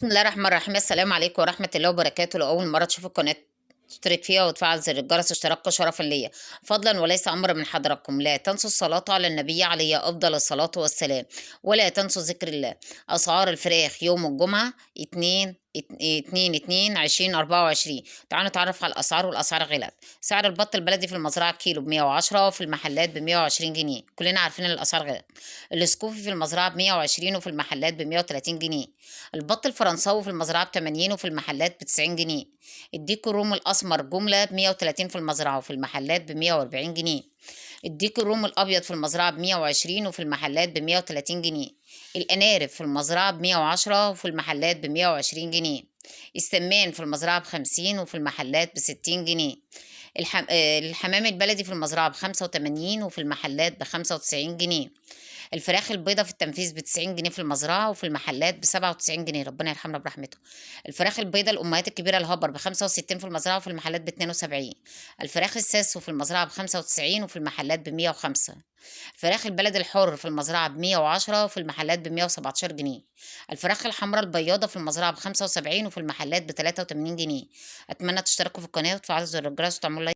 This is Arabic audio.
بسم الله الرحمن الرحيم، السلام عليكم ورحمة الله وبركاته. لو أول مرة تشوفوا القناة اشترك فيها وتفعل زر الجرس اشتراك شرفا ليا، فضلا وليس أمر من حضراتكم. لا تنسوا الصلاة على النبي عليه أفضل الصلاة والسلام، ولا تنسوا ذكر الله. أسعار الفراخ يوم الجمعة اتنين 2024. تعالوا نتعرف على الأسعار، والأسعار غلت. سعر البط البلدي في المزرعة كيلو ب110، وفي المحلات ب120 جنيه. كلنا عارفين إن الأسعار غلت. الاسكوفي في المزرعة ب120، وفي المحلات ب130 جنيه. البط الفرنساوي في المزرعة ب80، وفي المحلات ب90 جنيه. الديك الرومي الأسمر جملة ب130 في المزرعة، وفي المحلات ب140 جنيه. الديك الرومي الأبيض في المزرعة ب120، وفي المحلات ب130 جنيه. الأنارب في المزرعة ب110، وفي المحلات ب120 جنيه. السمان في المزرعة ب50، وفي المحلات ب60 جنيه. الحمام البلدي في المزرعة ب85، وفي المحلات ب95 جنيه. الفراخ البيضة في التنفيذ ب90 جنيه في المزرعة، وفي المحلات ب97 جنيه، ربنا يرحمنا برحمته. الفراخ البيضة الأمهات الكبيرة الهبر ب65 في المزرعة، وفي المحلات ب72. الفراخ الساسو في المزرعة ب95، وفي المحلات ب105. الفراخ البلد الحر في المزرعة ب110، وفي المحلات ب117 جنيه. الفراخ الحمراء البياضة في المزرعة ب75، وفي المحلات ب83 جنيه. أتمنى تشتركوا في القناة وتفعلوا زر الجرس وتعملوا لايك.